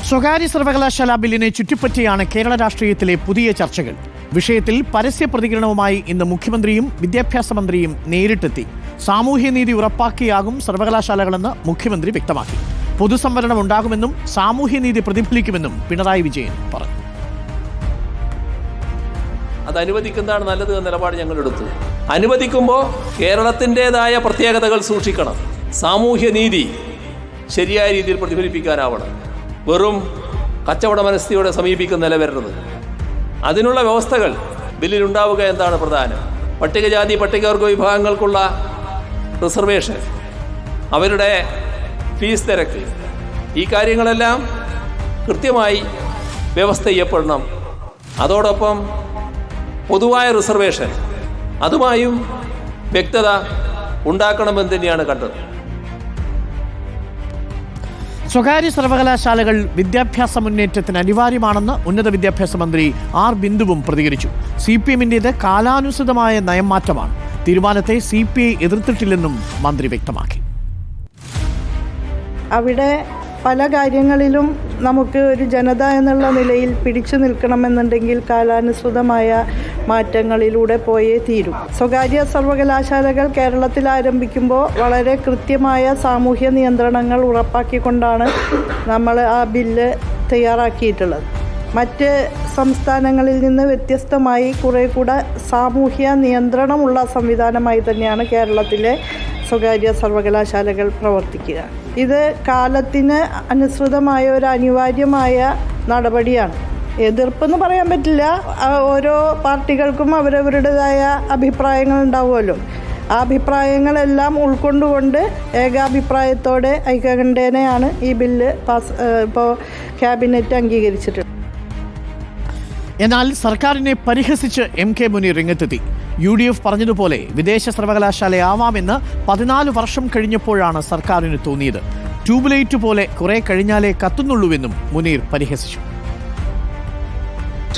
സ്വകാര്യ സർവകലാശാല ബില്ലിനെ ചുറ്റിപ്പറ്റിയാണ് കേരള രാഷ്ട്രീയത്തിലെ പുതിയ ചർച്ചകൾ. വിഷയത്തിൽ പരസ്യ പ്രതികരണവുമായി ഇന്ന് മുഖ്യമന്ത്രിയും വിദ്യാഭ്യാസ മന്ത്രിയും നേരിട്ടെത്തി. സാമൂഹ്യനീതി ഉറപ്പാക്കിയാകും സർവകലാശാലകളെന്ന് മുഖ്യമന്ത്രി വ്യക്തമാക്കി. പൊതുസംവരണം ഉണ്ടാകുമെന്നും സാമൂഹ്യനീതി പ്രതിഫലിക്കുമെന്നും പിണറായി വിജയൻ പറഞ്ഞു. അത് അനുവദിക്കുന്നതാണ് നല്ലത് എന്ന നിലപാട് ഞങ്ങൾ എടുത്തു. അനുവദിക്കുമ്പോൾ കേരളത്തിൻ്റെതായ പ്രത്യേകതകൾ സൂക്ഷിക്കണം. സാമൂഹ്യനീതി ശരിയായ രീതിയിൽ പ്രതിഫലിപ്പിക്കാനാവണം. വെറും കച്ചവട മനസ്ഥിതിയോടെ സമീപിക്കുന്നതല്ല വരരുത്. അതിനുള്ള വ്യവസ്ഥകൾ ബില്ലിലുണ്ടാവുക എന്താണ് പ്രധാനം. പട്ടികജാതി പട്ടികവർഗ വിഭാഗങ്ങൾക്കുള്ള റിസർവേഷൻ, അവരുടെ ഫീസ് നിരക്ക്, ഈ കാര്യങ്ങളെല്ലാം കൃത്യമായി വ്യവസ്ഥ ചെയ്യപ്പെടണം. അതോടൊപ്പം പൊതുവായ റിസർവേഷൻ, അതുമായും വ്യക്തത ഉണ്ടാക്കണമെന്ന് തന്നെയാണ് കണ്ടത്. സ്വകാര്യ സർവകലാശാലകൾ വിദ്യാഭ്യാസ മുന്നേറ്റത്തിന് അനിവാര്യമാണെന്ന് ഉന്നത വിദ്യാഭ്യാസ മന്ത്രി ആർ ബിന്ദുവും പ്രതികരിച്ചു. CPM-ന്റേത് കാലാനുസൃതമായ നയം മാറ്റമാണ്. തീരുമാനത്തെ CPI എതിർത്തിട്ടില്ലെന്നും മന്ത്രി വ്യക്തമാക്കി. അവിടെ പല കാര്യങ്ങളിലും നമുക്ക് ഒരു ജനത എന്നുള്ള നിലയിൽ പിടിച്ചു നിൽക്കണമെന്നുണ്ടെങ്കിൽ കാലാനുസൃതമായ മാറ്റങ്ങളിലൂടെ പോയേ തീരും. സ്വകാര്യ സർവകലാശാലകൾ കേരളത്തിൽ ആരംഭിക്കുമ്പോൾ വളരെ കൃത്യമായ സാമൂഹ്യ നിയന്ത്രണങ്ങൾ ഉറപ്പാക്കിക്കൊണ്ടാണ് നമ്മൾ ആ ബില്ല് തയ്യാറാക്കിയിട്ടുള്ളത്. മറ്റ് സംസ്ഥാനങ്ങളിൽ നിന്ന് വ്യത്യസ്തമായി കുറേ കൂടെ സാമൂഹ്യ നിയന്ത്രണമുള്ള സംവിധാനമായി തന്നെയാണ് കേരളത്തിലെ സ്വകാര്യ സർവകലാശാലകൾ പ്രവർത്തിക്കുക. ഇത് കാലത്തിന് അനുസൃതമായ ഒരു അനിവാര്യമായ നടപടിയാണ്. എതിർപ്പെന്ന് പറയാൻ പറ്റില്ല. ഓരോ പാർട്ടികൾക്കും അവരവരുടേതായ അഭിപ്രായങ്ങൾ ഉണ്ടാവുമല്ലോ. ആ അഭിപ്രായങ്ങളെല്ലാം ഉൾക്കൊണ്ടുകൊണ്ട് ഏകാഭിപ്രായത്തോടെ ഐക്യകണ്ഠേനയാണ് ഈ ബില്ല് ഇപ്പോൾ ക്യാബിനറ്റ് അംഗീകരിച്ചിട്ടുള്ളത്. എന്നാൽ സർക്കാരിനെ പരിഹസിച്ച് MK മുനീർ രംഗത്തെത്തി. UDF പറഞ്ഞതുപോലെ വിദേശ സർവകലാശാലയാവാമെന്ന് 14 വർഷം കഴിഞ്ഞപ്പോഴാണ് സർക്കാരിന് തോന്നിയത്. ട്യൂബ്ലൈറ്റ് പോലെ കുറെ കഴിഞ്ഞാലേ കത്തുന്നുള്ളൂവെന്നും മുനീർ പരിഹസിച്ചു.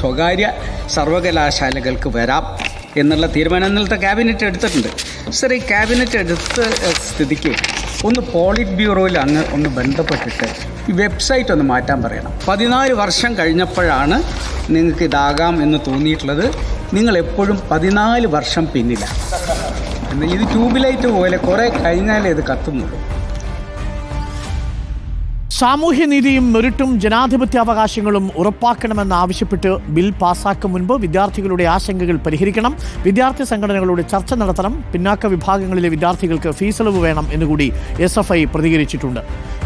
സ്വകാര്യ സർവകലാശാലകൾക്ക് വരാം എന്നുള്ള തീരുമാനം ഇന്നലത്തെ ക്യാബിനറ്റ് എടുത്തിട്ടുണ്ട്. സർ, ഈ ക്യാബിനറ്റ് എടുത്ത സ്ഥിതിക്ക് ഒന്ന് പോളിറ്റ് ബ്യൂറോയിൽ ഒന്ന് ബന്ധപ്പെട്ടിട്ട് ഈ വെബ്സൈറ്റ് ഒന്ന് മാറ്റാൻ പറയണം. 14 വർഷം കഴിഞ്ഞപ്പോഴാണ് നിങ്ങൾക്ക് ഇതാകാം എന്ന് തോന്നിയിട്ടുള്ളത്. നിങ്ങൾ എപ്പോഴും 14 വർഷം പിന്നിലാണ്. ഇത് ട്യൂബ്ലൈറ്റ് പോലെ കുറേ കഴിഞ്ഞാലേ ഇത് കത്തുന്നുള്ളൂ. സാമൂഹ്യനീതിയും മെറിറ്റും ജനാധിപത്യാവകാശങ്ങളും ഉറപ്പാക്കണമെന്നാവശ്യപ്പെട്ട് ബിൽ പാസാക്കും മുൻപ് വിദ്യാർത്ഥികളുടെ ആശങ്കകൾ പരിഹരിക്കണം. വിദ്യാർത്ഥി സംഘടനകളോട് ചർച്ച നടത്തണം. പിന്നാക്ക വിഭാഗങ്ങളിലെ വിദ്യാർത്ഥികൾക്ക് ഫീസ് ഇളവ് വേണം എന്നുകൂടി SFI പ്രതികരിച്ചിട്ടുണ്ട്.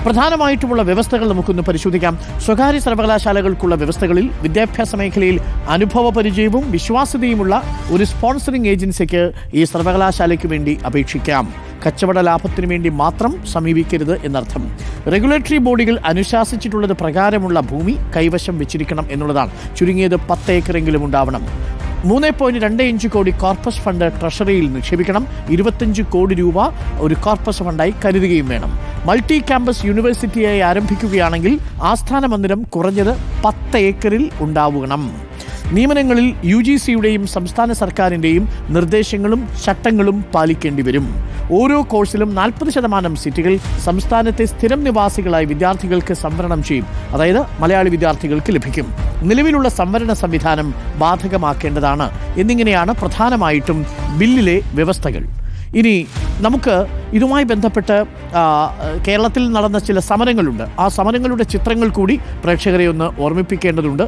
പ്രധാനമായിട്ടുമുള്ള വ്യവസ്ഥകൾ നമുക്കൊന്ന് പരിശോധിക്കാം. സ്വകാര്യ സർവകലാശാലകൾക്കുള്ള വ്യവസ്ഥകളിൽ വിദ്യാഭ്യാസ മേഖലയിൽ അനുഭവ പരിചയവും വിശ്വാസ്യതയുമുള്ള ഒരു സ്പോൺസറിംഗ് ഏജൻസിക്ക് ഈ സർവകലാശാലയ്ക്ക് വേണ്ടി അപേക്ഷിക്കാം. കച്ചവട ലാഭത്തിനു വേണ്ടി മാത്രം സമീപിക്കരുത് എന്നർത്ഥം. റെഗുലേറ്ററി ബോഡികൾ അനുശാസിച്ചിട്ടുള്ളത് പ്രകാരമുള്ള ഭൂമി കൈവശം വെച്ചിരിക്കണം എന്നുള്ളതാണ്. ചുരുങ്ങിയത് 10 ഏക്കറെങ്കിലും ഉണ്ടാവണം. 3.25 കോടി കോർപ്പസ് ഫണ്ട് ട്രഷറിയിൽ നിക്ഷേപിക്കണം. 25 കോടി രൂപ ഒരു കോർപ്പസ് ഫണ്ടായി കരുതുകയും വേണം. മൾട്ടി ക്യാമ്പസ് യൂണിവേഴ്സിറ്റിയായി ആരംഭിക്കുകയാണെങ്കിൽ ആസ്ഥാന മന്ദിരം കുറഞ്ഞത് 10 ഏക്കറിൽ ഉണ്ടാവണം. നിയമനങ്ങളിൽ UGCയുടെയും സംസ്ഥാന സർക്കാരിൻ്റെയും നിർദ്ദേശങ്ങളും ചട്ടങ്ങളും പാലിക്കേണ്ടി വരും. ഓരോ കോഴ്സിലും 40% സീറ്റുകൾ സംസ്ഥാനത്തെ സ്ഥിരം നിവാസികളായ വിദ്യാർത്ഥികൾക്ക് സംവരണം ചെയ്യും. അതായത് മലയാളി വിദ്യാർത്ഥികൾക്ക് ലഭിക്കും. നിലവിലുള്ള സംവരണ സംവിധാനം ബാധകമാക്കേണ്ടതാണ് എന്നിങ്ങനെയാണ് പ്രധാനമായിട്ടും ബില്ലിലെ വ്യവസ്ഥകൾ. ഇനി നമുക്ക് ഇതുമായി ബന്ധപ്പെട്ട് കേരളത്തിൽ നടന്ന ചില സമരങ്ങളുണ്ട്. ആ സമരങ്ങളുടെ ചിത്രങ്ങൾ കൂടി പ്രേക്ഷകരെ ഒന്ന് ഓർമ്മിപ്പിക്കേണ്ടതുണ്ട്.